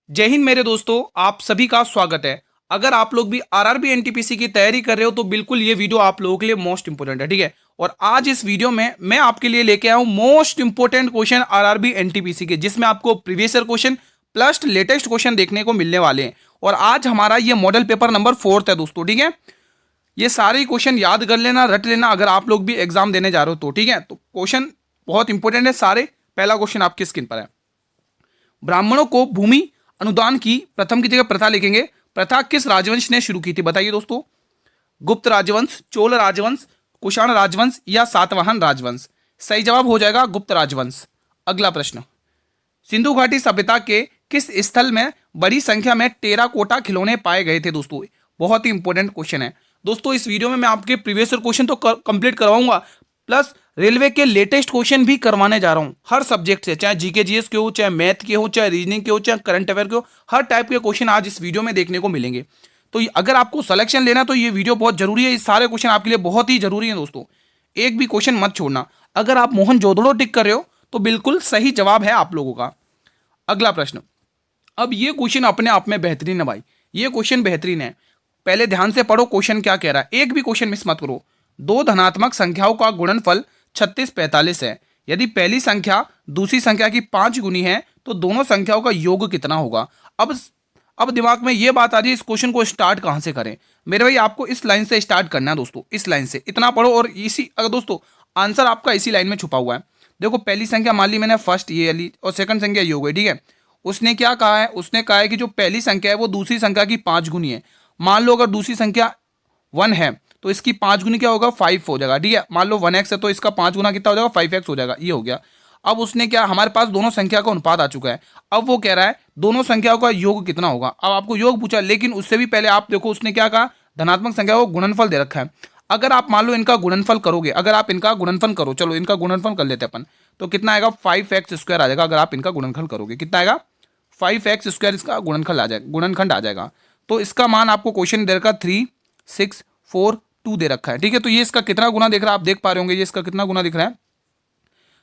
जय हिंद मेरे दोस्तों, आप सभी का स्वागत है। अगर आप लोग भी आरआरबी एनटीपीसी की तैयारी कर रहे हो तो बिल्कुल ये वीडियो आप लोगों के लिए मोस्ट इंपोर्टेंट है, ठीक है। और आज इस वीडियो में मैं आपके लिए लेके आया हूं most important question RRB NTPC के, जिसमें आपको previous year question plus latest question देखने को मिलने वाले हैं। और आज हमारा ये मॉडल पेपर नंबर 4 है दोस्तों, ठीक है। ये सारे क्वेश्चन याद कर लेना, रट लेना, अगर आप लोग भी एग्जाम देने जा रहे हो तो, ठीक है। तो क्वेश्चन बहुत इंपॉर्टेंट है सारे। पहला क्वेश्चन आपकी स्क्रीन पर है। ब्राह्मणों को भूमि अनुदान की प्रथम की जगह प्रथा लिखेंगे। प्रथा किस राजवंश ने शुरू की थी, बताइए दोस्तों। गुप्त राजवंश, चोल राजवंश, कुषाण राजवंश या सातवाहन राजवंश। सही जवाब हो जाएगा गुप्त राजवंश। अगला प्रश्न, सिंधु घाटी सभ्यता के किस स्थल में बड़ी संख्या में टेराकोटा खिलौने पाए गए थे दोस्तों। बहुत ही इंपॉर्टेंट क्वेश्चन है दोस्तों। इस वीडियो में मैं आपके प्रीवियस ईयर क्वेश्चन तो कंप्लीट करवाऊंगा, प्लस रेलवे के लेटेस्ट क्वेश्चन भी करवाने जा रहा हूं हर सब्जेक्ट से, चाहे जीके जीएस के हो, चाहे मैथ के हो, चाहे रीजनिंग के हो, चाहे करंट अफेयर के हो। हर टाइप के क्वेश्चन आज इस वीडियो में देखने को मिलेंगे। तो अगर आपको सिलेक्शन लेना तो ये वीडियो बहुत जरूरी है। ये सारे क्वेश्चन आपके लिए बहुत ही जरूरी है दोस्तों, एक भी क्वेश्चन मत छोड़ना। अगर आप मोहन जोदड़ो टिक कर रहे हो तो बिल्कुल सही जवाब है आप लोगों का। अगला प्रश्न, अब ये क्वेश्चन अपने आप में बेहतरीन है भाई, ये क्वेश्चन बेहतरीन है। पहले ध्यान से पढ़ो क्वेश्चन क्या कह रहा है, एक भी क्वेश्चन मिस मत करो। दो धनात्मक संख्याओं का गुणनफल 36 45 है। यदि पहली संख्या दूसरी संख्या की 5 गुनी है तो दोनों संख्याओं का योग कितना होगा। अब दिमाग में ये बात आ रही है, इस क्वेश्चन को स्टार्ट कहां से करें। मेरे भाई आपको इस लाइन से स्टार्ट करना है दोस्तों, इस लाइन से इतना पढ़ो। और इसी अगर दोस्तों आंसर आपका इसी लाइन में छुपा हुआ है। देखो पहली संख्या मान ली मैंने फर्स्ट ये ली, और सेकंड संख्या ये हो गई, ठीक है। उसने क्या कहा है, उसने कहा है कि जो पहली संख्या है वो दूसरी संख्या की 5 गुनी है। मान लो अगर दूसरी संख्या 1 है तो इसकी 5 गुनी क्या होगा, 5 हो जाएगा, ठीक है। मान लो 1x है तो इसका 5 गुना कितना हो जाएगा, 5x हो जाएगा, ये हो गया। अब उसने क्या, हमारे पास दोनों संख्या का अनुपात आ चुका है। अब वो कह रहा है दोनों संख्याओं का योग कितना होगा। अब आपको योग पूछा, लेकिन उससे भी पहले आप देखो उसने क्या कहा, धनात्मक संख्या को गुणनफल दे रखा है। अगर आप मान लो इनका गुणनफल करोगे, अगर आप इनका गुणनफल करो, चलो इनका गुणनफल कर लेते हैं अपन, तो कितना आएगा, 5x² आ जाएगा। अगर आप इनका गुणनफल करोगे कितना आएगा, 5x² इसका गुणनखंड आ जाएगा, गुणनखंड आ जाएगा। तो इसका मान आपको क्वेश्चन दे रखा 3 6 4 2 दे रखा है, ठीक है। तो ये इसका कितना गुना दिख रहा है, आप देख पा रहे होंगे ये इसका कितना गुना दिख रहा है।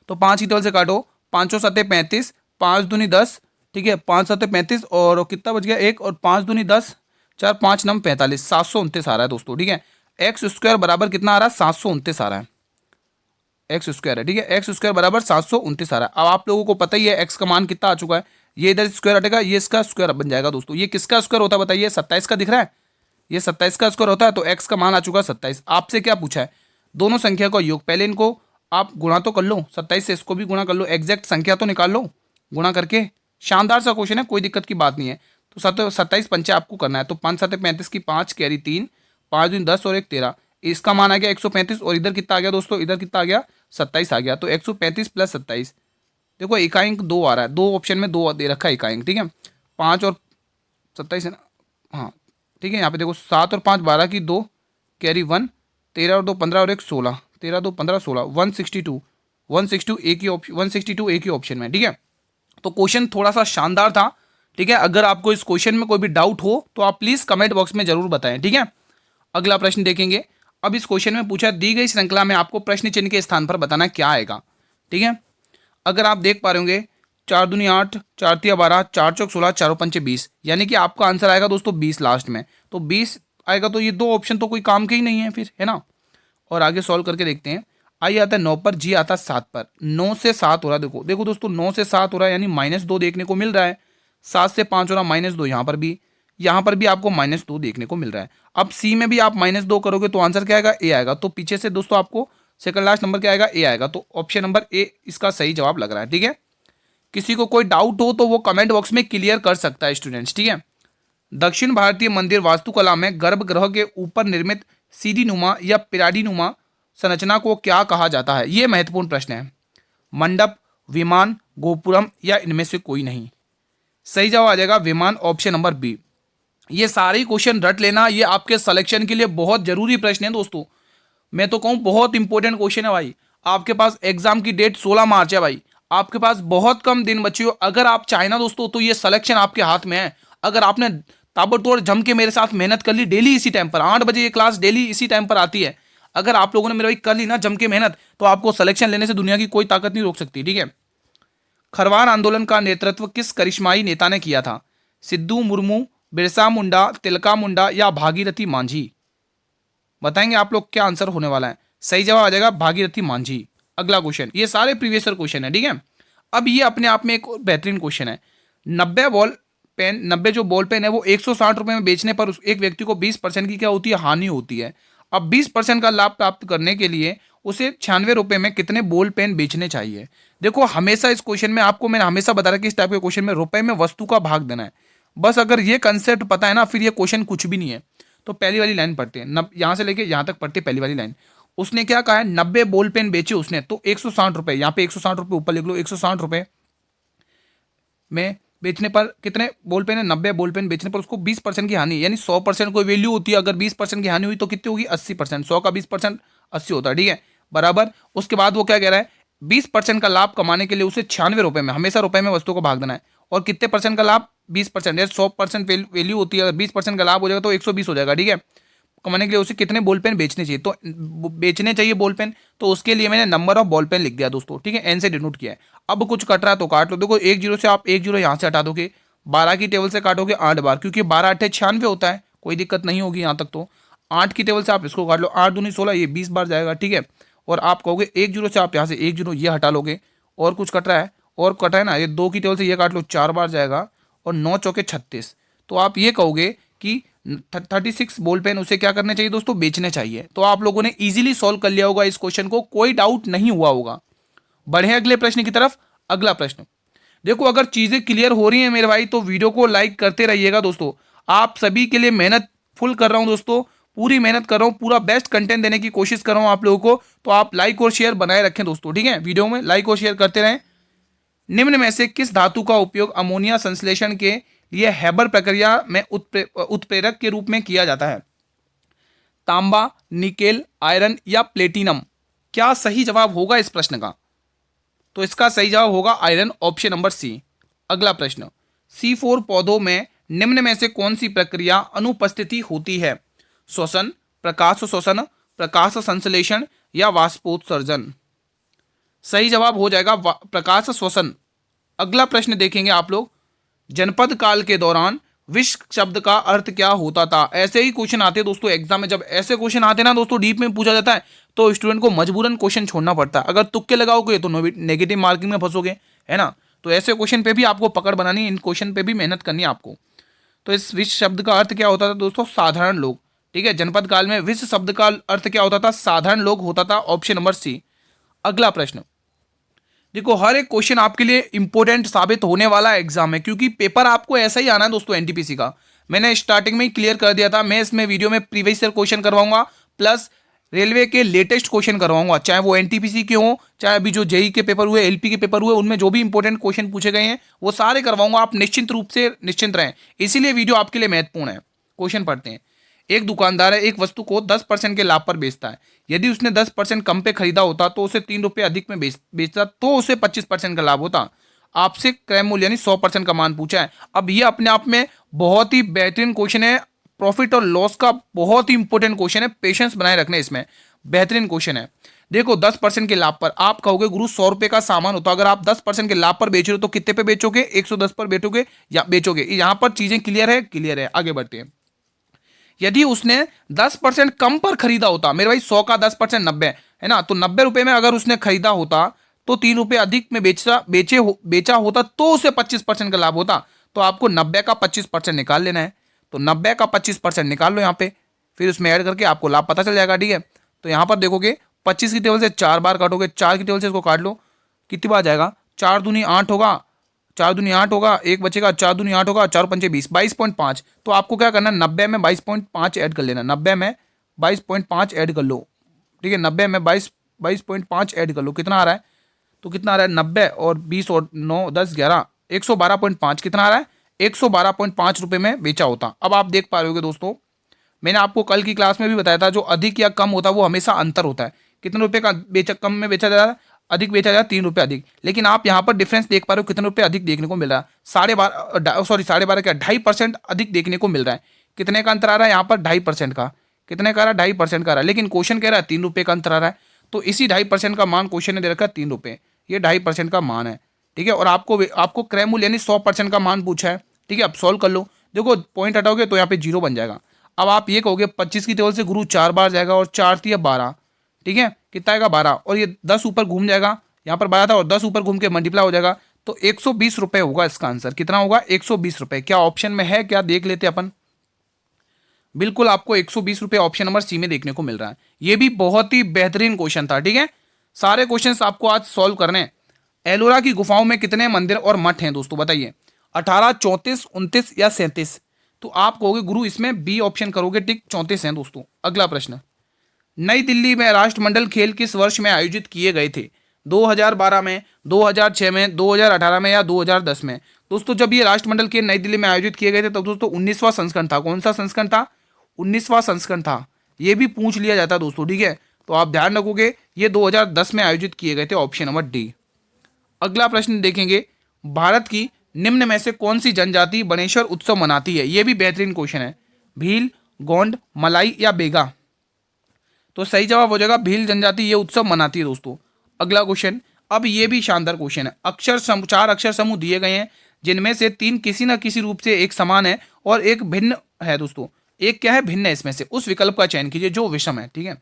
तो 5 ही तौल से काटो, 5 7 35, 5 दूनी 10, ठीक है। 5 7 35 और कितना बच गया 1, और 5 दूनी 10, 4 5 9 45, 729 आ रहा है दोस्तों, ठीक है। x² बराबर कितना आ रहा है, 729 आ रहा है। x² है, ठीक है। x² बराबर 729 आ रहा है। अब आप लोगों को पता ही है x का मान कितना आ चुका है। ये इधर स्क्वायर हटेगा, ये इसका स्क्वायर बन जाएगा दोस्तों। ये किसका स्क्वायर होता है बताइए, 27 का दिख रहा है, ये 27 का स्क्वायर होता है। तो x का मान आ चुका है 27। आपसे क्या पूछा है, दोनों संख्या का योग। पहले इनको आप गुणा तो कर लो, 27 से इसको भी गुणा कर लो, एग्जैक्ट संख्या तो निकाल लो गुणा करके। शानदार सा क्वेश्चन है, कोई दिक्कत की बात नहीं है। तो 27 पंचे आपको करना है। तो 5 7 35 की 5 कैरी 3, 5 दूनी 10 और 1 13, इसका मान आ गया 135। और इधर कितना आ गया दोस्तों, इधर कितना आ गया 27 आ गया। तो 135 प्लस 27, देखो इकाइंक 2 आ रहा है, दो ऑप्शन में 2 दे रखा है इकाइंक, ठीक है। 5 और 27 है ना, हाँ ठीक है। यहाँ पे देखो 7 और 5 12 की 2 कैरी 1, 13 और 2 15 और 1 16, 13 2 15 16, 162, 162 एक ही ऑप्शन, 162 एक ही ऑप्शन में, ठीक है। तो क्वेश्चन थोड़ा सा शानदार था, ठीक है। अगर आपको इस क्वेश्चन में कोई भी डाउट हो तो आप प्लीज कमेंट बॉक्स में जरूर बताएं, ठीक है। अगला प्रश्न देखेंगे। अब इस क्वेश्चन में पूछा, दी गई श्रृंखला में आपको प्रश्न चिन्ह के स्थान पर बताना क्या आएगा, ठीक है। अगर आप देख पा रहे होंगे 4 दूनी 8, 4 तिया 12, 4 चौक 16, 4 पंचे 20, यानी कि आपका आंसर आएगा दोस्तों 20 लास्ट में। तो 20 आएगा, तो ये दो ऑप्शन तो कोई काम के ही नहीं है फिर, है ना। और आगे सॉल्व करके देखते हैं। आई आता है 9 पर, जी आता है 7 पर। 9 से 7 हो रहा है, देखो देखो दोस्तों 9 से 7 हो रहा है, यानी -2 देखने को मिल रहा है। 7 से 5 हो रहा है, -2 यहाँ पर भी आपको -2 देखने को मिल रहा है। अब सी में भी आप -2 करोगे तो आंसर क्या आएगा, ए आएगा। तो पीछे से दोस्तों आपको सेकंड लास्ट नंबर क्या आएगा, ए आएगा। तो ऑप्शन नंबर ए इसका सही जवाब लग रहा है, ठीक है। किसी को कोई डाउट हो तो वो कमेंट बॉक्स में क्लियर कर सकता है स्टूडेंट्स, ठीक है। दक्षिण भारतीय मंदिर वास्तुकला में गर्भगृह के ऊपर निर्मित सीढ़ी नुमा या पिराडी नुमा संरचना को क्या कहा जाता है। यह महत्वपूर्ण प्रश्न है। मंडप, विमान, गोपुरम या इनमें से कोई नहीं। सही जवाब आ जाएगा विमान, ऑप्शन नंबर बी। ये सारे क्वेश्चन रट लेना, ये आपके सिलेक्शन के लिए बहुत जरूरी प्रश्न है दोस्तों। मैं तो कहूँ बहुत इंपॉर्टेंट क्वेश्चन है भाई। आपके पास एग्जाम की डेट 16 मार्च है भाई, आपके पास बहुत कम दिन बचे हो। अगर आप चाहे ना दोस्तों तो ये सिलेक्शन आपके हाथ में है। अगर आपने ताबड़तोड़ जम के मेरे साथ मेहनत कर ली, डेली इसी टाइम पर 8 बजे ये क्लास डेली इसी टाइम पर आती है। अगर आप लोगों ने मेरे भाई कर ली ना जम के मेहनत, तो आपको सिलेक्शन लेने से दुनिया की कोई ताकत नहीं रोक सकती, ठीक है। खरवार आंदोलन का नेतृत्व किस करिश्माई नेता ने किया था। सिद्धू मुर्मू, बिरसा मुंडा, तिलका मुंडा या भागीरथी मांझी? बताएंगे आप लोग क्या आंसर होने वाला है। सही जवाब आ जाएगा भागीरथी मांझी। अगला क्वेश्चन, ये सारे प्रीवियस ईयर क्वेश्चन है, ठीक है। अब ये अपने आप में एक बेहतरीन क्वेश्चन है। 90 जो बॉल पेन है वो 160 रुपए में बेचने पर एक व्यक्ति को 20% की क्या होती है, हानि होती है। अब 20% का लाभ प्राप्त करने के लिए उसे 96 रुपए में कितने बॉल पेन बेचने चाहिए? देखो हमेशा इस क्वेश्चन में आपको मैंने हमेशा बताया कि इस टाइप के क्वेश्चन में रुपए में वस्तु का भाग देना है। बस अगर ये कंसेप्ट पता है ना, फिर ये क्वेश्चन कुछ भी नहीं है। तो पहली वाली लाइन पढ़ते हैं, यहां से लेके यहां तक पढ़ते पहली वाली लाइन। उसने क्या कहा है, 90 बॉल पेन बेचे उसने, तो 160 रुपए, यहाँ पे 160 रुपए ऊपर लिख लो, 160 रुपए में बेचने पर कितने बॉल पेन है, 90 बॉल पेन बेचने पर उसको 20% की हानि, यानी 100% कोई वैल्यू होती है। अगर 20% की हानि हुई तो कितनी होगी, 80%। 100 का 20% 80 होता है, ठीक है, बराबर। उसके बाद वो क्या कह रहा है, 20% का लाभ कमाने के लिए उसे 96 रुपए में, हमेशा रुपए में वस्तु को भाग देना है। और कितने परसेंट का लाभ, 20%। 100% वैल्यू होती है, अगर 20% का लाभ हो जाएगा तो 120 हो जाएगा, ठीक है। कमाने के लिए उसे कितने बॉल पेन बेचने चाहिए, तो बेचने चाहिए बॉल पेन, तो उसके लिए मैंने नंबर ऑफ बॉल पेन लिख दिया दोस्तों, ठीक है, एन से डिनोट किया है। अब कुछ कट रहा है तो काट लो। देखो 1 जीरो से आप 1 जीरो यहाँ से हटा दोगे, 12 की टेबल से काटोगे 8 बार, क्योंकि 12 8 96 होता है, कोई दिक्कत नहीं होगी यहाँ तक। तो 8 की टेबल से आप इसको काट लो, 8 दूनी 16, ये 20 बार जाएगा, ठीक है। और आप कहोगे 1 जीरो से आप यहाँ से 1 जीरो ये हटा लोगे, और कुछ कट रहा है, और कट रहा है ना, ये 2 की टेबल से ये काट लो, 4 बार जाएगा, और 9 चौके 36। तो आप ये कहोगे कि 36 बॉल पेन उसे क्या करने चाहिए दोस्तों, बेचने चाहिए। तो आप लोगों ने इजीली सॉल्व कर लिया होगा इस क्वेश्चन को, कोई डाउट नहीं हुआ होगा। बढ़े अगले प्रश्न की तरफ। अगला प्रश्न देखो, अगर चीजें क्लियर हो रही हैं मेरे भाई तो वीडियो को लाइक करते रहिएगा दोस्तों। आप सभी के लिए मेहनत फुल कर रहा हूं दोस्तों, पूरी मेहनत कर रहा हूं, पूरा बेस्ट कंटेंट देने की कोशिश कर रहा हूं आप लोगों को। तो आप लाइक और शेयर बनाए रखें दोस्तों, ठीक है, वीडियो में लाइक और शेयर करते रहें। निम्न में से किस धातु का उपयोग अमोनिया संश्लेषण के लिए हैबर प्रक्रिया में उत्प्रेरक के रूप में किया जाता है? तांबा, निकेल, आयरन या प्लेटिनम? क्या सही जवाब होगा इस प्रश्न का? तो इसका सही जवाब होगा आयरन, ऑप्शन नंबर सी। अगला प्रश्न, C4 पौधों में निम्न में से कौन सी प्रक्रिया अनुपस्थिति होती है? श्वसन, प्रकाश श्वसन, प्रकाश संश्लेषण या वाष्पोत्सर्जन? सही जवाब हो जाएगा प्रकाश श्वसन। अगला प्रश्न देखेंगे आप लोग, जनपद काल के दौरान विश्व शब्द का अर्थ क्या होता था? ऐसे ही क्वेश्चन आते हैं दोस्तों एग्जाम में। जब ऐसे क्वेश्चन आते हैं ना दोस्तों, डीप में पूछा जाता है, तो स्टूडेंट को मजबूरन क्वेश्चन छोड़ना पड़ता है। अगर तुक्के लगाओगे तो नेगेटिव मार्किंग में फंसोगे, है ना। तो ऐसे क्वेश्चन पे भी आपको पकड़ बनानी है, इन क्वेश्चन पे भी मेहनत करनी है आपको। तो इस विश्व शब्द का अर्थ क्या होता था दोस्तों? साधारण लोग, ठीक है। जनपद काल में विश्व शब्द का अर्थ क्या होता था? साधारण लोग होता था, ऑप्शन नंबर सी। अगला प्रश्न देखो, हर एक क्वेश्चन आपके लिए इंपॉर्टेंट साबित होने वाला एग्जाम है, क्योंकि पेपर आपको ऐसा ही आना है दोस्तों। एनटीपीसी का मैंने स्टार्टिंग में ही क्लियर कर दिया था, मैं इसमें वीडियो में प्रीवियस ईयर क्वेश्चन करवाऊंगा, प्लस रेलवे के लेटेस्ट क्वेश्चन करवाऊंगा, चाहे वो एनटीपीसी के हो, चाहे अभी जो जेई के पेपर हुए, एलपी के पेपर हुए, उनमें जो भी इंपॉर्टेंट क्वेश्चन पूछे गए हैं वो सारे करवाऊंगा। आप निश्चिंत रूप से निश्चिंत रहें, इसीलिए वीडियो आपके लिए महत्वपूर्ण है। क्वेश्चन पढ़ते हैं। एक दुकानदार है, एक वस्तु को 10% के लाभ पर बेचता है। यदि उसने 10% कम पे खरीदा होता तो उसे 3 रुपये अधिक में बेचता तो उसे 25% का लाभ होता। आपसे क्रय मूल्य यानी 100% का मान पूछा है। अब ये अपने आप में बहुत ही बेहतरीन क्वेश्चन है, प्रॉफिट और लॉस का बहुत ही इंपॉर्टेंट क्वेश्चन है, पेशेंस बनाए रखने इसमें, बेहतरीन क्वेश्चन है। देखो 10% के लाभ पर आप कहोगे गुरु 100 रुपए का सामान होता, अगर आप 10% के लाभ पर बेच रहे हो तो कितने पे बेचोगे? 110 पर बेचोगे या बेचोगे? यहां पर चीजें क्लियर है, क्लियर है। आगे बढ़ते हैं। यदि उसने 10% कम पर खरीदा होता, मेरे भाई 100 का 10% 90 है ना, तो 90 रुपए में अगर उसने खरीदा होता तो 3 रुपए अधिक में बेचा होता तो उसे 25% का लाभ होता। तो आपको 90 का 25% निकाल लेना है। तो 90 का 25% निकाल लो यहाँ पे, फिर उसमें ऐड करके आपको लाभ पता चल जाएगा, ठीक है। तो यहाँ पर देखोगे 25 की टेबल से 4 बार काटोगे, 4 की टेबल से इसको काट लो, कितनी बार जाएगा? 4 दूनी 8 होगा, 4 दूनी 8 होगा, एक बचेगा, 4 दूनी 8 होगा, 4 पंचे 20, 22.5। तो आपको क्या करना है, 90 में 22.5 ऐड कर लेना, 90 में 22.5 ऐड कर लो, ठीक है। 90 में 22.5 ऐड कर लो, कितना आ रहा है? तो कितना आ रहा है? 90 और 20 और 9 10 11 112.5, कितना आ रहा है? 112.5 रुपये में बेचा होता। अब आप देख पा रहे होगे दोस्तों, मैंने आपको कल की क्लास में भी बताया था, जो अधिक या कम होता है वो हमेशा अंतर होता है। कितने रुपए का कम में बेचा जा रहा है, अधिक बेचा जा रहा है, 3 रुपये अधिक। लेकिन आप यहाँ पर डिफरेंस देख पा रहे हो, कितने रुपये अधिक देखने को मिल रहा है? 12.5 क्या 2.5% अधिक देखने को मिल रहा है। कितने का अंतर आ रहा है यहाँ पर? 2.5% का। कितने का आ रहा है? 2.5% का आ रहा है। लेकिन क्वेश्चन कह रहा है 3 रुपये का अंतर आ रहा है, तो इसी 2.5% का मान क्वेश्चन ने दे रखा है 3 रुपये, ये 2.5% का मान है, ठीक है। और आपको क्रय मूल्य यानी 100% का मान पूछा है, ठीक है, अब सॉल्व कर लो। देखो पॉइंट हटाओगे तो यहाँ पे 0 बन जाएगा। अब आप ये कहोगे 25 की टेबल से गुरु 4 बार जाएगा और 4 थी 12, ठीक है, कितना आएगा 12, और ये 10 ऊपर घूम जाएगा, यहाँ पर 12 था और 10 ऊपर घूम के मल्टीप्लाई हो जाएगा, तो 120 रुपये होगा इसका आंसर। कितना होगा? 120 रुपये। क्या ऑप्शन में है क्या, देख लेते अपन। बिल्कुल आपको 120 रुपये ऑप्शन नंबर सी में देखने को मिल रहा है। ये भी बहुत ही बेहतरीन क्वेश्चन था, ठीक है। सारे क्वेश्चंस आपको आज सॉल्व करने हैं। एलोरा की गुफाओं में कितने मंदिर और मठ हैं दोस्तों, बताइए। 18, 34, 29 या 37? तो आप कहोगे गुरु इसमें बी ऑप्शन करोगे, टिक, 34 हैं दोस्तों। अगला प्रश्न, नई दिल्ली में राष्ट्रमंडल खेल किस वर्ष में आयोजित किए गए थे? 2012 में, 2006 में, 2018 में या 2010 में? दोस्तों जब ये राष्ट्रमंडल खेल नई दिल्ली में आयोजित किए गए थे तब दोस्तों 19वां संस्करण था। कौन सा संस्करण था? 19वां संस्करण था। ये भी पूछ लिया जाता दोस्तों, ठीक है, तो आप ध्यान रखोगे ये 2010 में आयोजित किए गए थे, ऑप्शन नंबर डी। अगला प्रश्न देखेंगे, भारत की निम्न में से कौन सी जनजाति बनेश्वर उत्सव मनाती है? यह भी बेहतरीन क्वेश्चन है। भील, गोंड, मलाई या बेगा? तो सही जवाब हो जाएगा भील जनजाति ये उत्सव मनाती है दोस्तों। अगला क्वेश्चन, अब ये भी शानदार क्वेश्चन है। चार अक्षर समूह दिए गए हैं जिनमें से 3 किसी न किसी रूप से एक समान है और एक भिन्न है दोस्तों। एक क्या है? भिन्न है। इसमें से उस विकल्प का चयन कीजिए जो विषम है, ठीक है।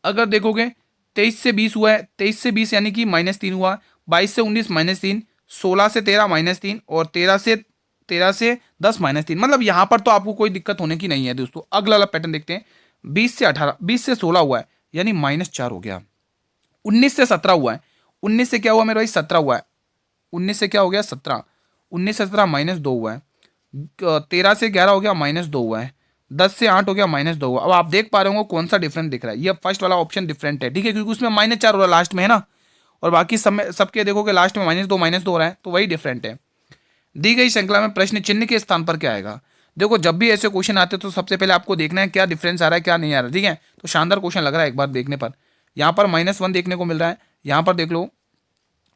अगर देखोगे 23 से 20 हुआ है, 23 से 20 यानी कि -3 हुआ, 22 से 19 -3, 16 से 13 -3 और 13 से 10 -3। मतलब यहाँ पर तो आपको कोई दिक्कत होने की नहीं है दोस्तों। अगला वाला पैटर्न देखते हैं, 20 से 18, 20 से 16 हुआ है यानी -4 हो गया। 19 से 17 हुआ है, 19 से क्या हुआ मेरे भाई? 17 हुआ है। 19 से क्या हो गया? 17। 19 से 17 -2 हुआ है। 13 से 11 हो गया -2 हुआ है। 10 से 8 हो गया -2 हुआ। अब आप देख पा रहे हो कौन सा डिफरेंट दिख रहा है। ये फर्स्ट वाला ऑप्शन डिफरेंट है, ठीक है, क्योंकि उसमें -4 हो रहा है लास्ट में, है ना, और बाकी सबके देखोगे लास्ट में -2 हो रहा है, तो वही डिफरेंट है। दी गई श्रृंखला में प्रश्न चिन्ह के स्थान पर क्या आएगा? देखो जब भी ऐसे क्वेश्चन आते हैं तो सबसे पहले आपको देखना है क्या डिफरेंस आ रहा है क्या नहीं आ रहा है, ठीक है। तो शानदार क्वेश्चन लग रहा है एक बार देखने पर। यहाँ पर -1 देखने को मिल रहा है, यहाँ पर देख लो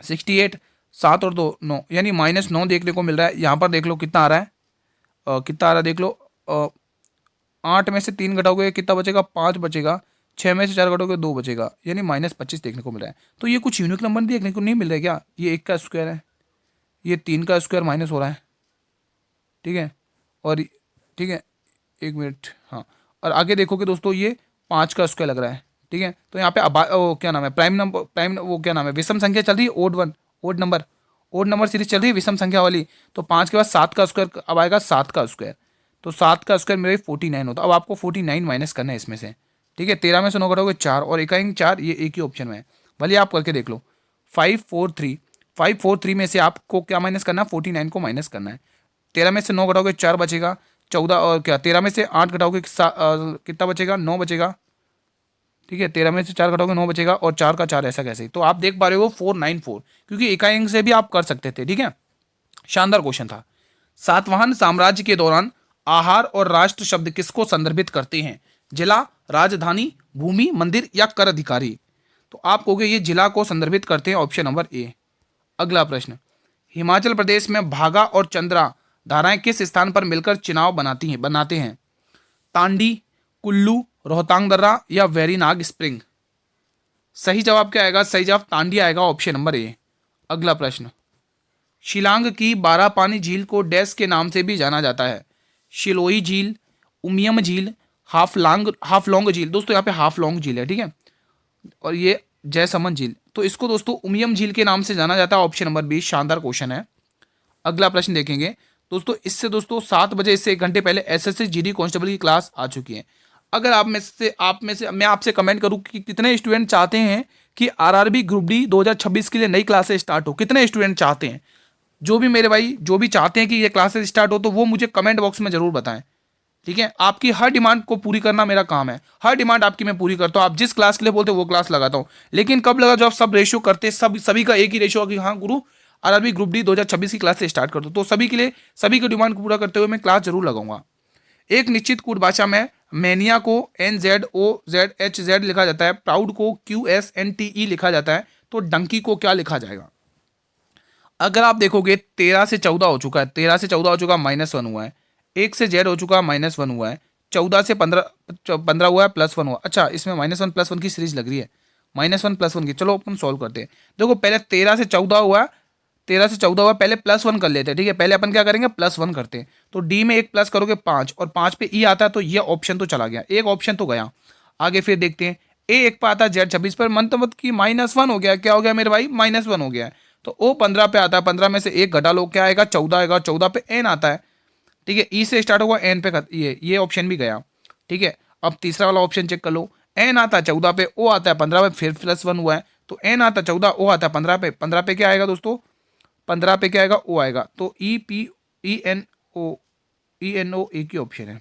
68, 7 और 2 9 यानी -9 देखने को मिल रहा है। यहाँ पर देख लो कितना आ रहा है, कितना आ रहा है देख लो, 8 में से 3 घटाओगे कितना बचेगा? 5 बचेगा। 6 में से 4 घटाओगे 2 बचेगा, यानी -25 देखने को मिल रहा है। तो ये कुछ यूनिक नंबर देखने को नहीं मिल रहा है क्या? ये 1 का स्क्वायर है, ये 3 का स्क्वायर माइनस हो रहा है, ठीक है, और ठीक है, 1 मिनट, हाँ, और आगे देखोगे दोस्तों ये 5 का स्क्वायर लग रहा है, ठीक है। तो यहाँ पे क्या नाम है, प्राइम वो क्या नाम है, विषम संख्या चल रही है, ओड नंबर सीरीज चल रही है विषम संख्या वाली। तो 5 के बाद 7 का स्क्वायर अब आएगा, 7 का स्क्वायर, तो 7 का स्क्वायर मेरे 49 होता है। अब आपको 49 माइनस करना है इसमें से, ठीक है। 13 में से 9 घटाओगे 4 और 1 4, ये एक ही ऑप्शन में है, भले आप करके देख लो। 543 में से आपको क्या माइनस करना है? 49 को माइनस करना है। 13 में से 9 घटाओगे 4 बचेगा, 14 और क्या 13 में से 8 घटाओगे कितना बचेगा? 9 बचेगा, ठीक है। 13 में से 4 घटाओगे 9 बचेगा और 4 का 4 ऐसा कैसे? तो आप देख पा रहे हो 494, क्योंकि इकाई अंक से भी आप कर सकते थे, ठीक है। शानदार क्वेश्चन था। सातवाहन साम्राज्य के दौरान आहार और राष्ट्र शब्द किसको संदर्भित करते हैं? जिला, राजधानी, भूमि, मंदिर या कर अधिकारी? तो आप कहोगे ये जिला को संदर्भित करते हैं, ऑप्शन नंबर ए। अगला प्रश्न, हिमाचल प्रदेश में भागा और चंद्रा धाराएं किस स्थान पर मिलकर चिनाव बनाते हैं? तांडी, कुल्लू, रोहतांग दर्रा या वेरीनाग स्प्रिंग? सही जवाब क्या आएगा? सही जवाब तांडी आएगा, ऑप्शन नंबर ए। अगला प्रश्न, शिलांग की 12 पानी झील को डैश के नाम से भी जाना जाता है? शिलोही झील, उमियम झील, हाफलोंग झील। दोस्तों यहाँ पे हाफलोंग झील है, ठीक है, और ये जयसमंद झील। तो इसको दोस्तों उमियम झील के नाम से जाना जाता है, ऑप्शन नंबर बी। शानदार क्वेश्चन है। अगला प्रश्न देखेंगे दोस्तों, इससे दोस्तों 7 बजे इससे 1 घंटे पहले एसएससी जीडी कांस्टेबल की क्लास आ चुकी है। अगर आप में से मैं आपसे कमेंट करूं कि कितने स्टूडेंट चाहते हैं कि आरआरबी ग्रुप डी 2026 के लिए नई क्लासेस स्टार्ट हो, कितने स्टूडेंट चाहते हैं? जो भी मेरे भाई जो भी चाहते हैं कि ये क्लासेस स्टार्ट हो तो वो मुझे कमेंट बॉक्स में जरूर बताएं, ठीक है। आपकी हर डिमांड को पूरी करना मेरा काम है, हर डिमांड आपकी मैं पूरी करता हूँ। आप जिस क्लास के लिए बोलते हो वो क्लास लगाता हूँ, लेकिन कब लगा? जब आप सब रेशियो करते, सभी का एक ही रेशियो कि हाँ गुरु आरआरबी ग्रुप डी 2026 की क्लास से स्टार्ट कर दो, तो सभी के लिए सभी की डिमांड को पूरा करते हुए मैं क्लास जरूर लगाऊंगा। एक निश्चित कूट भाषा में मैनिया को NZOZHZ लिखा जाता है, प्राउड को QSNTE लिखा जाता है, तो डंकी को क्या लिखा जाएगा? अगर आप देखोगे 13 से 14 हो चुका है, 13 से 14 हो चुका, -1 हुआ है। 1 से Z हो चुका, -1 हुआ है। 14 से 15 हुआ है, +1 हुआ। अच्छा, इसमें -1 +1 की सीरीज लग रही है, -1 +1 की। चलो अपन सॉल्व करते हैं। देखो पहले 13 से 14 हुआ, 13 से 14 हुआ, पहले +1 कर लेते हैं, ठीक है। पहले अपन क्या करेंगे, +1 करते हैं। तो डी में एक प्लस करोगे 5 और 5 पे ई आता है, तो ये ऑप्शन तो चला गया, एक ऑप्शन तो गया। आगे फिर देखते हैं, ए एक पे आता है, Z26 पर, मतलब कि -1 हो गया। क्या हो गया मेरे भाई, -1 हो गया है। तो ओ 15 पे आता है, 15 में से एक घटा लो, क्या आएगा, 14 आएगा। 14 पे एन आता है, ठीक है। ई से स्टार्ट होगा, एन पे ये ऑप्शन भी गया, ठीक है। अब तीसरा वाला ऑप्शन चेक कर लो, एन आता है 14 पे, ओ आता है 15 पे, फिर +1 हुआ है। तो एन आता है 14, ओ आता है 15 पे, 15 पे क्या आएगा दोस्तों, 15 पे क्या आएगा, ओ आएगा। तो ई एन ओ एक ही ऑप्शन है।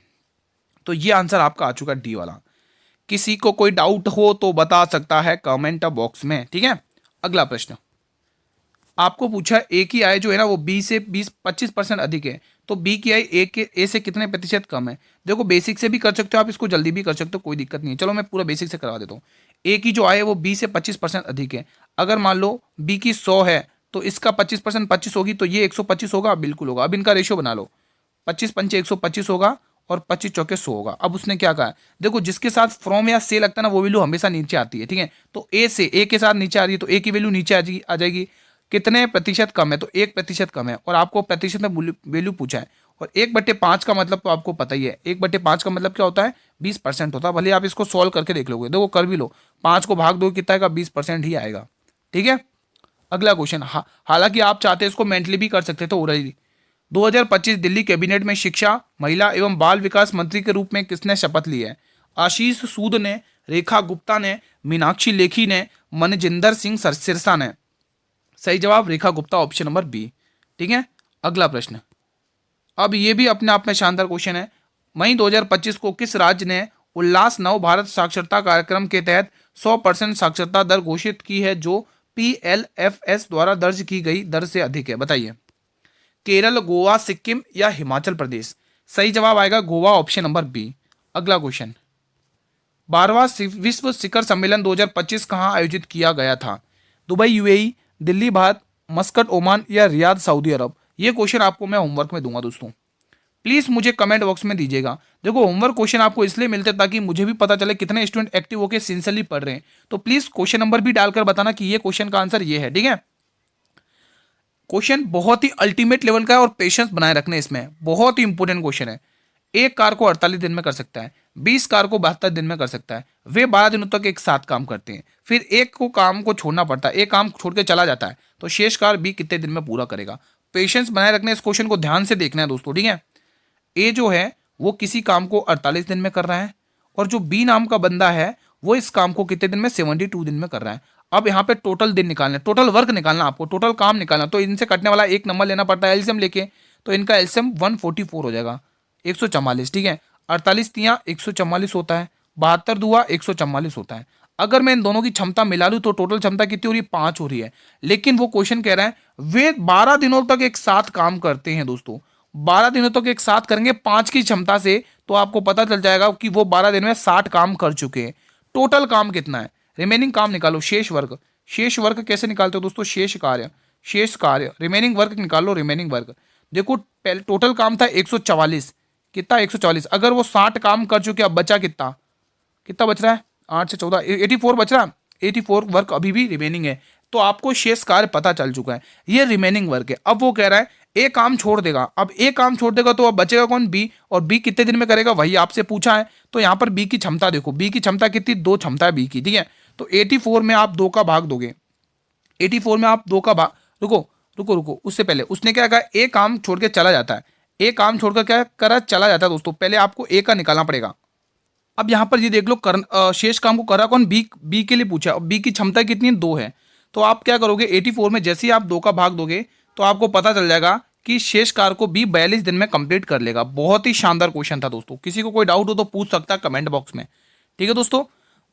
तो ये आंसर आपका आ चुका है, डी वाला। किसी को कोई डाउट हो तो बता सकता है कमेंट बॉक्स में, ठीक है। अगला प्रश्न आपको पूछा, ए की आय जो है ना वो बी से 25% अधिक है, तो बी की आय ए से कितने प्रतिशत कम है। देखो बेसिक से भी कर सकते हो आप, इसको जल्दी भी कर सकते हो, कोई दिक्कत नहीं है। चलो मैं पूरा बेसिक से करवा देता हूँ। ए की जो आय है वो बी से 25% अधिक है। अगर मान लो बी की 100 है, तो इसका 25% 25 होगी, तो ये 125 होगा, बिल्कुल होगा। अब इनका रेशियो बना लो, 25 पंचे 125 होगा और 25 चौके 100 होगा। अब उसने क्या कहा है, देखो जिसके साथ फ्रॉम या से लगता है ना, वो वैल्यू हमेशा नीचे आती है, ठीक है। तो ए के साथ नीचे आ रही है, तो ए की वैल्यू नीचे आ जाएगी। कितने प्रतिशत कम है, तो 1% कम है। और आपको प्रतिशत में वैल्यू पूछा है, और 1/5 का मतलब तो आपको पता ही है, 1/5 का मतलब क्या होता है, 20% होता है। भले आप इसको सॉल्व करके देख लोगे, देखो कर भी लो, 5 को भाग दो कितना आएगा, 20% ही आएगा, ठीक है। अगला क्वेश्चन, हालांकि आप चाहते हैं इसको मेंटली भी कर सकते थे ओरली। 2025 दिल्ली कैबिनेट में शिक्षा, महिला एवं बाल विकास मंत्री के रूप में किसने शपथ ली है। आशीष सूद ने, रेखा गुप्ता ने, मीनाक्षी लेखी ने, मनजिंदर सिंह सिरसा ने। सही जवाब Rekha Gupta, option number B, ठीक है। अगला प्रश्न, अब ये भी अपने आप में शानदार क्वेश्चन है। मई 2025 को किस राज्य ने उल्लास नव भारत साक्षरता कार्यक्रम के तहत 100% साक्षरता दर घोषित की है, जो PLFS द्वारा दर्ज की गई दर से अधिक है। बताइए, केरल, गोवा, सिक्किम या हिमाचल प्रदेश। सही जवाब आएगा गोवा, ऑप्शन नंबर बी। अगला क्वेश्चन, 12वां विश्व शिखर सम्मेलन 2025 कहाँ आयोजित किया गया था। Dubai UAE, Delhi Bharat, Muscat Oman या रियाद सऊदी अरब। ये क्वेश्चन आपको मैं होमवर्क में दूंगा दोस्तों, प्लीज मुझे कमेंट बॉक्स में दीजिएगा। देखो होमवर्क क्वेश्चन आपको इसलिए मिलते हैं ताकि मुझे भी पता चले कितने स्टूडेंट एक्टिव होकर सिंसियरली पढ़ रहे हैं। तो प्लीज क्वेश्चन नंबर भी डालकर बताना कि ये क्वेश्चन का आंसर ये है, ठीक है। क्वेश्चन बहुत ही अल्टीमेट लेवल का है और पेशेंस बनाए रखने इसमें, बहुत ही इंपॉर्टेंट क्वेश्चन है। एक कार को 48 दिन में कर सकता है, 20 कार को 72 दिन में कर सकता है। वे 12 दिनों तक एक साथ काम करते हैं, फिर एक को काम को छोड़ना पड़ता है, एक काम छोड़ के चला जाता है, तो शेष कार बी कितने दिन में पूरा करेगा। पेशेंस बनाए रखने, इस क्वेश्चन को ध्यान से देखना है दोस्तों, ठीक है। ए जो है वो किसी काम को 48 दिन में कर रहा है, और जो बी नाम का बंदा है वो इस काम को कितने दिन में, 72 दिन में कर रहा है। अब यहाँ पे टोटल दिन निकालना, टोटल वर्क निकालना, आपको टोटल काम निकालना, तो इनसे कटने वाला एक नंबर लेना पड़ता है एलसीएम लेके। तो इनका एलसीएम 144 हो जाएगा, 144, ठीक है। 48 तिया 144 होता है, 72 दुआ 144 होता है। अगर मैं इन दोनों की क्षमता मिला लूँ तो टोटल क्षमता कितनी हो रही है, 5 हो रही है। लेकिन वो क्वेश्चन कह रहा है वे 12 दिनों तक एक साथ काम करते हैं दोस्तों, 12 दिनों तक एक साथ करेंगे 5 की क्षमता से, तो आपको पता चल जाएगा कि वो 12 दिन में 60 काम कर चुके हैं। टोटल काम कितना है, रिमेनिंग काम निकालो, शेष वर्क। शेष वर्क कैसे निकालते हो दोस्तों, शेष कार्य रिमेनिंग वर्क निकालो, रिमेनिंग वर्क। देखो पहले टोटल काम था 144, कितना 144, अगर वो 60 काम कर चुके, अब बचा कितना, कितना बच रहा है, 8 से 14 84 बच रहा है, 84 वर्क अभी भी रिमेनिंग है। तो आपको शेष कार्य पता चल चुका है, ये रिमेनिंग वर्क है। अब वो कह रहा है ए काम छोड़ देगा, अब ए काम छोड़ देगा तो अब बचेगा कौन, बी। और बी कितने दिन में करेगा, वही आपसे पूछा है। तो यहाँ पर बी की क्षमता देखो, बी की क्षमता कितनी, 2 क्षमता है बी की, ठीक है। तो 84 में आप 2 का भाग दोगे, 84 में आप 2 का भाग, रुको रुको रुको, उससे पहले उसने क्या कहा, ए काम छोड़ के चला जाता है। ए काम छोड़कर क्या करा, चला जाता है दोस्तों। पहले आपको ए का निकालना पड़ेगा। अब यहाँ पर ये देख लो, शेष काम को करा कौन, बी के लिए पूछा। बी की क्षमता कितनी है, 2 है। तो आप क्या करोगे, 84 में जैसे ही आप 2 का भाग दोगे तो आपको पता चल जाएगा कि शेष कार को बी 42 दिन में कंप्लीट कर लेगा। बहुत ही शानदार क्वेश्चन था दोस्तों, किसी को कोई डाउट हो तो पूछ सकता है कमेंट बॉक्स में, ठीक है दोस्तों।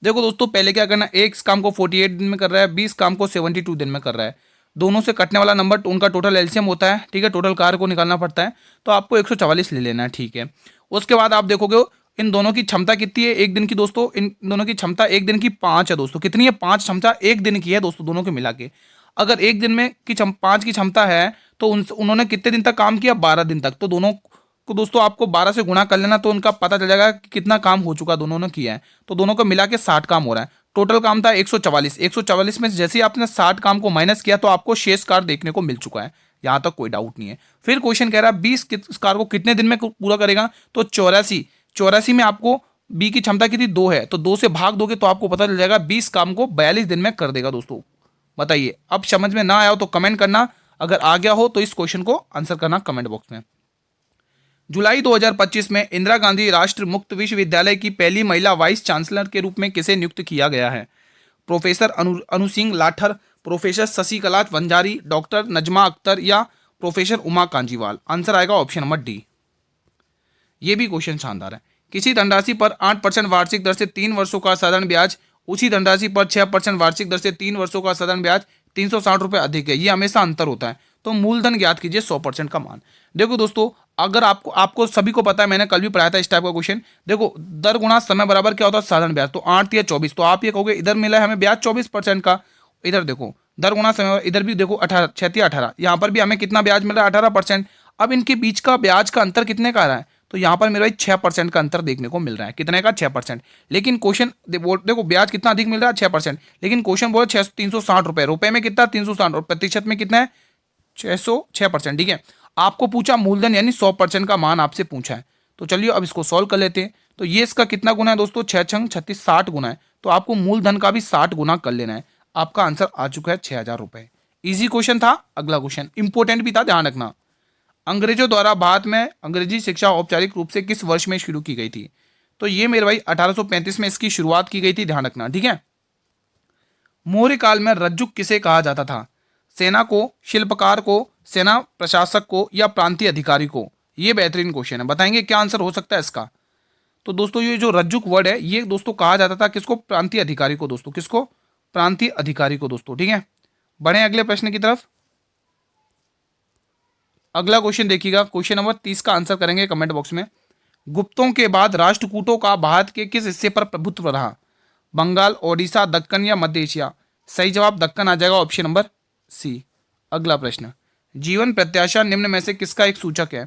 देखो दोस्तों पहले क्या करना, एक काम को 48 दिन में कर रहा है, 20 काम को 72 दिन में कर रहा है। दोनों से कटने वाला नंबर उनका टोटल एलसीएम होता है, ठीक है। टोटल कार को निकालना पड़ता है, तो आपको 144 ले लेना है, ठीक है। उसके बाद आप देखोगे इन दोनों की क्षमता कितनी है एक दिन की दोस्तों, इन दोनों की क्षमता एक दिन की 5 है दोस्तों। कितनी है, 5 क्षमता एक दिन की है दोस्तों, दोनों के मिला के। अगर एक दिन में की 5 की क्षमता है तो उन्होंने कितने दिन तक काम किया, 12 दिन तक। तो दोनों को दोस्तों आपको 12 से गुणा कर लेना, तो उनका पता चल जाएगा कि कितना काम हो चुका दोनों ने किया है। तो दोनों को मिला के 60 काम हो रहा है। टोटल काम था 144। 144 में जैसे ही आपने 60 काम को माइनस किया तो आपको शेष कार्य देखने को मिल चुका है, यहां तक कोई डाउट नहीं है। फिर क्वेश्चन कह रहा है 20 कार्य को कितने दिन में पूरा करेगा, तो 84। 84 में आपको बी की क्षमता कितनी 2 है, तो 2 से भाग दोगे तो आपको पता चल जाएगा 20 काम को 42 दिन में कर देगा दोस्तों। बताइए, अब समझ में ना आया हो तो कमेंट करना, अगर आ गया हो तो इस क्वेश्चन को आंसर करना कमेंट बॉक्स में। जुलाई 2025 में इंदिरा गांधी राष्ट्रीय मुक्त विश्वविद्यालय की पहली महिला वाइस चांसलर के रूप में किसे नियुक्त किया गया है? प्रोफेसर अनु सिंह लाठर, प्रोफेसर शशिकला वंजारी, डॉक्टर नजमा अख्तर या प्रोफेसर उमा कांजीवाल? आंसर आएगा ऑप्शन नंबर डी। ये भी क्वेश्चन शानदार है। किसी धनराशि पर 8% वार्षिक दर से 3 वर्षों का साधारण ब्याज उसी धनराशि पर 6% वार्षिक दर से 3 वर्षों का साधारण ब्याज 360 रुपये अधिक है, ये हमेशा अंतर होता है। तो मूलधन ज्ञात कीजिए 100% का मान। देखो दोस्तों, अगर आपको सभी को पता है, मैंने कल भी पढ़ाया था इस टाइप का क्वेश्चन। देखो, दर गुणा समय बराबर क्या होता है, साधारण ब्याज। तो 8 या 24, तो आप ये कहोगे इधर मिला है हमें ब्याज 24% का, इधर देखो दर गुणा समय, इधर भी देखो 18, 6 या 18, यहाँ पर भी हमें कितना ब्याज मिल रहा है 18%। अब इनके बीच का ब्याज का अंतर कितने का आ रहा है, तो यहाँ पर मेरे भाई 6% का अंतर देखने को मिल रहा है। कितने का, 6%। लेकिन क्वेश्चन देखो ब्याज कितना अधिक मिल रहा है, 6%। लेकिन क्वेश्चन बोले 360 रुपये, रुपए में कितना 360 और प्रतिशत में कितना है 6%। ठीक है, आपको पूछा मूलधन यानी 100% का मान आपसे पूछा है। तो चलिए अब इसको सॉल्व कर लेते हैं। तो ये इसका कितना गुना है दोस्तों, 6 छंग 36, 60 गुना है। तो आपको मूलधन का भी 60 गुना कर लेना है। आपका आंसर आ चुका है 6000 रुपये। ईजी क्वेश्चन था। अगला क्वेश्चन इंपॉर्टेंट भी था, ध्यान रखना। अंग्रेजों द्वारा भारत में अंग्रेजी शिक्षा औपचारिक रूप से किस वर्ष में शुरू की गई थी? तो ये मेरे भाई 1835 में इसकी शुरुआत की गई थी, ध्यान रखना। ठीक है, मौर्य काल में रज्जुक किसे कहा जाता था? सेना को, शिल्पकार को, सेना प्रशासक को या प्रांतीय अधिकारी को? ये बेहतरीन क्वेश्चन है, बताएंगे क्या आंसर हो सकता है इसका। तो दोस्तों ये जो रज्जुक वर्ड है ये दोस्तों कहा जाता था किसको, प्रांतीय अधिकारी को दोस्तों, किसको, प्रांतीय अधिकारी को दोस्तों। ठीक है, बढ़े अगले प्रश्न की तरफ। अगला क्वेश्चन देखिएगा, क्वेश्चन नंबर 30 का आंसर करेंगे कमेंट बॉक्स में। गुप्तों के बाद राष्ट्रकूटों का भारत के किस हिस्से पर प्रभुत्व रहा? बंगाल, ओडिशा, दक्कन या मध्य एशिया? सही जवाब दक्कन आ जाएगा, ऑप्शन नंबर सी। अगला प्रश्न, जीवन प्रत्याशा निम्न में से किसका एक सूचक है?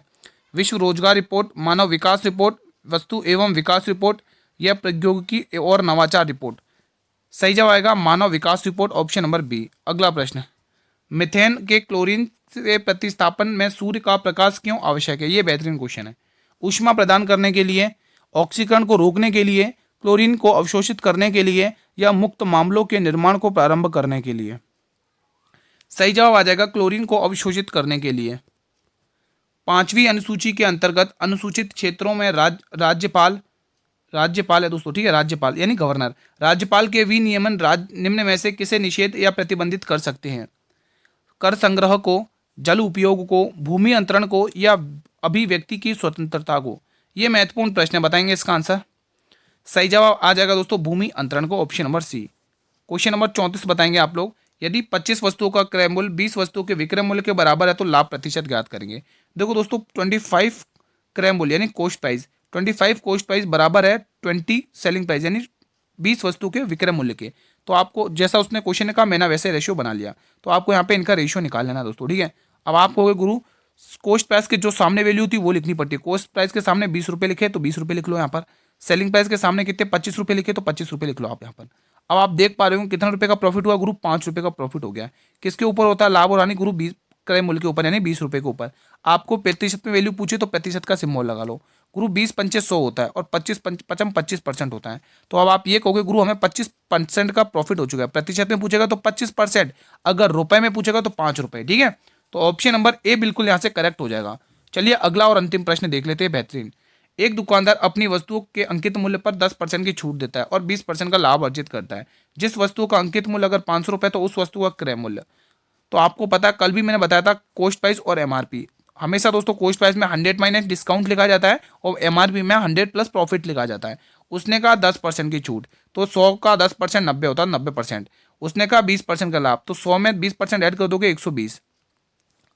विश्व रोजगार रिपोर्ट, मानव विकास रिपोर्ट, वस्तु एवं विकास रिपोर्ट या प्रौद्योगिकी और नवाचार रिपोर्ट? सही जवाब आएगा मानव विकास रिपोर्ट, ऑप्शन नंबर बी। अगला प्रश्न, मीथेन के क्लोरीन से प्रतिस्थापन में सूर्य का प्रकाश क्यों आवश्यक है? ये बेहतरीन क्वेश्चन है। ऊष्मा प्रदान करने के लिए, ऑक्सीकरण को रोकने के लिए, क्लोरीन को अवशोषित करने के लिए या मुक्त मामलों के निर्माण को प्रारंभ करने के लिए? सही जवाब आ जाएगा क्लोरीन को अवशोषित करने के लिए। 5वीं अनुसूची के अंतर्गत अनुसूचित क्षेत्रों में राज्यपाल है दोस्तों। ठीक है, राज्यपाल यानी गवर्नर। राज्यपाल के विनियमन निम्न में से किसे निषेध या प्रतिबंधित कर सकते हैं? कर संग्रह को, जल उपयोग को, भूमि अंतरण को या अभिव्यक्ति की स्वतंत्रता को? ये महत्वपूर्ण प्रश्न है, बताएंगे इसका आंसर। सही जवाब आ जाएगा दोस्तों भूमि अंतरण को, option number C. Question number 34 बताएंगे आप लोग। यदि 25 वस्तुओं का क्रय मूल्य 20 वस्तुओं के विक्रय मूल्य के बराबर है तो लाभ प्रतिशत ज्ञात करेंगे। देखो दोस्तों 25 क्रय मूल्य यानी कॉस्ट प्राइस, 25 कॉस्ट प्राइस बराबर है 20 सेलिंग प्राइस यानी 20 वस्तु के विक्रय मूल्य के। तो आपको जैसा उसने क्वेश्चन ने कहा मैंने वैसे रेशियो बना लिया, तो आपको यहाँ पे इनका रेशियो निकाल लेना दोस्तों। ठीक है, अब आप कहोगे गुरु कॉस्ट प्राइस के जो सामने वैल्यू थी वो लिखनी पड़ती है। कॉस्ट प्राइस के सामने 20 रुपये लिखे तो 20 रुपये लिख लो यहाँ पर। सेलिंग प्राइस के सामने कितने 25 रुपये लिखे तो 25 रुपये लिख लो आप यहाँ पर। अब आप देख पा रहे हो कितना रुपये का प्रॉफिट हुआ गुरु, 5 रुपये का प्रॉफिट हो गया। किसके ऊपर होता है लाभ और हानि गुरु? 20 क्रय मूल्य के ऊपर यानी 20 रुपये के ऊपर। आपको प्रतिशत में वैल्यू पूछे तो प्रतिशत का सिंबल लगा लो गुरु। 20 पंचे 100 होता है और 25% होता है। तो अब आप ये कहोगे गुरु हमें 25% का प्रॉफिट हो चुका है। प्रतिशत में पूछेगा तो 25%, अगर रुपए में पूछेगा तो 5 रुपये। ठीक है, तो ऑप्शन नंबर ए बिल्कुल यहाँ से करेक्ट हो जाएगा। चलिए अगला और अंतिम प्रश्न देख लेते हैं, बेहतरीन। एक दुकानदार अपनी वस्तुओं के अंकित मूल्य पर 10% की छूट देता है और 20% का लाभ अर्जित करता है। जिस वस्तु का अंकित मूल्य अगर 500 रुपये तो उस वस्तु का क्रय मूल्य, तो आपको पता है कल भी मैंने बताया था कॉस्ट प्राइस और एमआरपी। हमेशा दोस्तों कॉस्ट प्राइस में 100 माइनस डिस्काउंट लिखा जाता है और एमआरपी में 100 प्लस प्रॉफिट लिखा जाता है। उसने कहा 10% की छूट, तो 100 का 10% 90 होता है 90%। उसने कहा 20% का लाभ, तो 100 में 20% ऐड कर दोगे 120।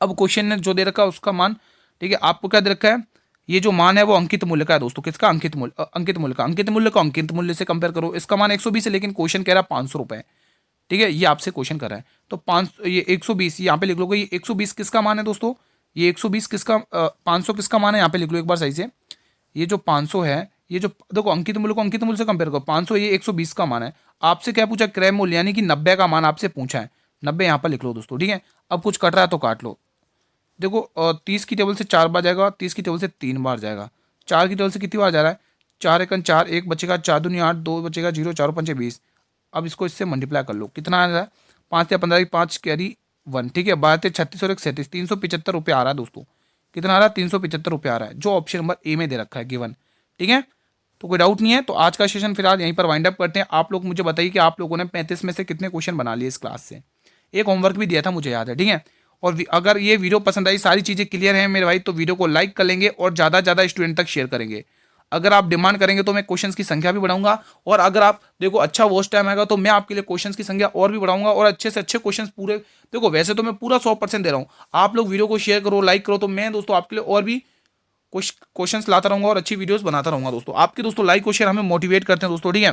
अब क्वेश्चन ने जो दे रखा है उसका मान, ठीक है, आपको क्या दे रखा है? ये जो मान है वो अंकित मूल्य का है दोस्तों। किसका? अंकित मूल्य। अंकित मूल्य का, अंकित मूल्य को अंकित मूल्य से कंपेयर करो। इसका मान 120 है लेकिन क्वेश्चन कह रहा है 500 रुपये। ठीक है, ये आपसे क्वेश्चन कर रहा है। तो 500 ये 120 यहाँ पे लिख लोगे। ये 120 किसका मान है दोस्तों? ये 120 किसका 500 किसका मान है? यहाँ पे लिख लो एक बार सही से। ये जो 500 है ये जो देखो अंकित मूल्य को अंकित मूल्य से कंपेयर करो, 500 ये 120 का मान है। आपसे क्या पूछा, क्रय मूल्य यानी कि 90 का मान आपसे पूछा है, 90 यहाँ पर लिख लो दोस्तों, ठीक है। अब कुछ कट रहा है तो काट लो। देखो 30 की टेबल से 4 बार जाएगा, 30 की टेबल से 3 बार जाएगा, 4 की टेबल से कितनी बार जा रहा है, 4 एकन 4, 1 बचेगा, 4 दूनी 8, 2 बचेगा 0, 4 पंचे 20। अब इसको इससे मल्टीप्लाई कर लो, कितना आ रहा है, 5 या 15 5 कैरी 1, ठीक है। 12 36 और 1 37, 375 रुपये आ रहा है दोस्तों। कितना आ रहा है, 375 रुपये आ रहा है, जो ऑप्शन नंबर ए में दे रखा है गिवन, ठीक है। तो कोई डाउट नहीं है। तो आज का सेशन फिलहाल यहीं पर वाइंड अप करते हैं। आप लोग मुझे बताइए कि आप लोगों ने 35 में से कितने क्वेश्चन बना लिए इस क्लास से। एक होमवर्क भी दिया था मुझे याद है, ठीक है। और अगर ये वीडियो पसंद आई, सारी चीज़ें क्लियर हैं मेरे भाई, तो वीडियो को लाइक कर लेंगे और ज़्यादा से ज़्यादा स्टूडेंट तक शेयर करेंगे। अगर आप डिमांड करेंगे तो मैं क्वेश्चंस की संख्या भी बढ़ाऊंगा, और अगर आप देखो अच्छा वॉच टाइम आएगा तो मैं आपके लिए क्वेश्चंस की संख्या और भी बढ़ाऊंगा, और अच्छे से अच्छे क्वेश्चंस पूरे, देखो वैसे तो मैं पूरा 100% दे रहा हूँ। आप लोग वीडियो को शेयर करो, लाइक करो, तो मैं दोस्तों आपके लिए और भी कुछ क्वेश्चंस लाता रहूंगा और अच्छी वीडियोस बनाता रहूंगा दोस्तों। आपके दोस्तों लाइक और शेयर हमें मोटिवेट करते हैं दोस्तों, ठीक है।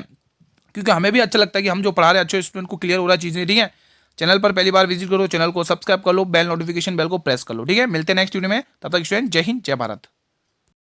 क्योंकि हमें भी अच्छा लगता है कि हम जो पढ़ा रहे हैं अच्छे स्टूडेंट को क्लियर हो रहा है चीज़ें, ठीक है। चैनल पर पहली बार विजिट करो, चैनल को सब्सक्राइब कर लो, बेल नोटिफिकेशन बेल को प्रेस कर लो, ठीक है। मिलते हैं नेक्स्ट वीडियो में, तब तक स्टूडेंट जय हिंद जय भारत।